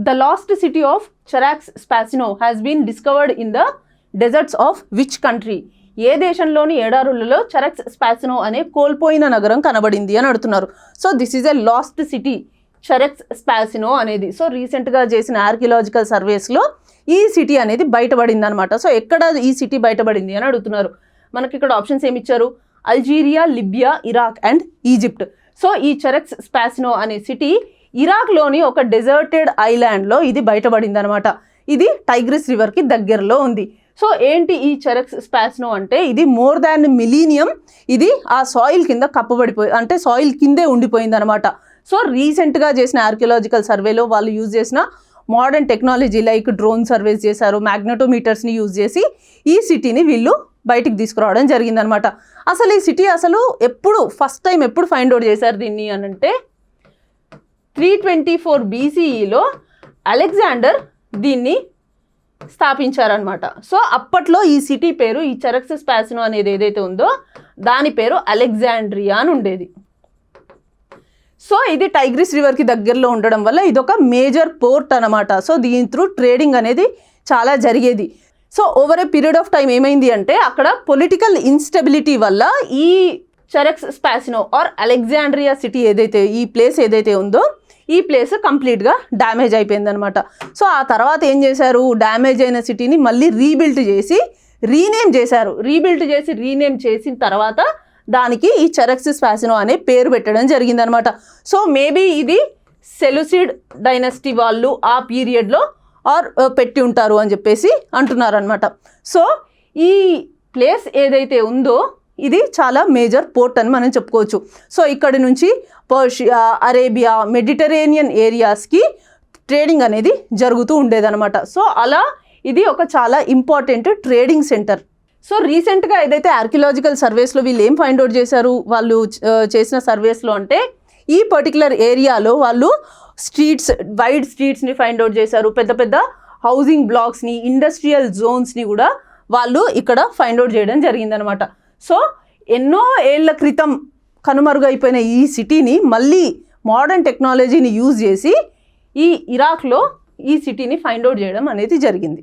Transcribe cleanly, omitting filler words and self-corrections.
The lost city of Charax Spasinou has been discovered in the deserts of which country? ఏ దేశంలోని ఎడారులలో చెరాక్స్ స్పాసినో అనే కోల్పోయిన నగరం కనబడింది అని అడుగుతున్నారు. So this is a lost city, Charax Spasinou అనేది. సో రీసెంట్గా చేసిన ఆర్కియలాజికల్ సర్వేస్లో ఈ సిటీ అనేది బయటపడింది అనమాట. సో ఎక్కడ ఈ సిటీ బయటపడింది అని అడుగుతున్నారు. మనకి ఇక్కడ ఆప్షన్స్ ఏమి ఇచ్చారు? Algeria, Libya, Iraq and Egypt. So ఈ చెరాక్స్ స్పాసినో అనే సిటీ ఇరాక్లోని ఒక డెజర్టెడ్ ఐలాండ్లో ఇది బయటపడింది అనమాట. ఇది టైగ్రిస్ రివర్కి దగ్గరలో ఉంది. సో ఏంటి ఈ చెరాక్స్ స్పాసినో అంటే, ఇది మోర్ దాన్ మిలీనియం ఇది ఆ సాయిల్ కింద కప్పబడిపోయి, అంటే సాయిల్ కిందే ఉండిపోయింది అనమాట. సో రీసెంట్గా చేసిన ఆర్కియలాజికల్ సర్వేలో వాళ్ళు యూజ్ చేసిన modern technology like drone surveys చేశారు, మ్యాగ్నెటోమీటర్స్ని యూజ్ చేసి ఈ సిటీని వీళ్ళు బయటికి తీసుకురావడం జరిగిందనమాట. అసలు ఈ సిటీ అసలు ఫస్ట్ టైం ఎప్పుడు ఫైండ్ అవుట్ చేశారు దీన్ని అని అంటే 324 BCEలో అలెగ్జాండర్ దీన్ని స్థాపించారనమాట. సో అప్పట్లో ఈ సిటీ పేరు, ఈ చెరాక్స్ స్పాసినో అనేది ఏదైతే ఉందో దాని పేరు అలెగ్జాండ్రియా అని ఉండేది. సో ఇది టైగ్రిస్ రివర్కి దగ్గరలో ఉండడం వల్ల ఇది ఒక మేజర్ పోర్ట్ అనమాట. సో దీని త్రూ ట్రేడింగ్ అనేది చాలా జరిగేది. So over a period of time ఏమైంది అంటే అక్కడ పొలిటికల్ ఇన్స్టెబిలిటీ వల్ల ఈ చెరాక్స్ స్పాసినో ఆర్ అలెగ్జాండ్రియా సిటీ ఏదైతే, ఈ ప్లేస్ ఏదైతే ఉందో ఈ ప్లేస్ కంప్లీట్గా డ్యామేజ్ అయిపోయిందనమాట. సో ఆ తర్వాత ఏం చేశారు, డ్యామేజ్ అయిన సిటీని మళ్ళీ రీబిల్డ్ చేసి రీనేమ్ చేశారు. రీనేమ్ చేసిన తర్వాత దానికి ఈ చెరాక్స్ స్పాసినో అనే పేరు పెట్టడం జరిగిందనమాట. సో మేబీ ఇది సెలూసిడ్ డైనస్టీ వాళ్ళు ఆ పీరియడ్లో పెట్టి ఉంటారు అని చెప్పేసి అంటున్నారనమాట. సో ఈ ప్లేస్ ఏదైతే ఉందో ఇది చాలా మేజర్ పోర్ట్ అని మనం చెప్పుకోవచ్చు. సో ఇక్కడి నుంచి పర్షియా, అరేబియా, మెడిటరేనియన్ ఏరియాస్కి ట్రేడింగ్ అనేది జరుగుతూ ఉండేదన్నమాట. సో అలా ఇది ఒక చాలా ఇంపార్టెంట్ ట్రేడింగ్ సెంటర్. సో రీసెంట్గా ఏదైతే ఆర్కియలాజికల్ సర్వేస్లో వీళ్ళు ఏం ఫైండ్ అవుట్ చేశారు వాళ్ళు చేసిన సర్వేస్లో అంటే, ఈ పర్టికులర్ ఏరియాలో వాళ్ళు వైడ్ స్ట్రీట్స్ని ఫైండ్ అవుట్ చేశారు. పెద్ద పెద్ద హౌసింగ్ బ్లాక్స్ని, ఇండస్ట్రియల్ జోన్స్ని కూడా వాళ్ళు ఇక్కడ ఫైండ్ అవుట్ చేయడం జరిగిందనమాట. సో ఎన్నో ఏళ్ల క్రితం కనుమరుగైపోయిన ఈ సిటీని మళ్ళీ మోడర్న్ టెక్నాలజీని యూజ్ చేసి ఈ ఇరాక్లో ఈ సిటీని ఫైండ్ అవుట్ చేయడం అనేది జరిగింది.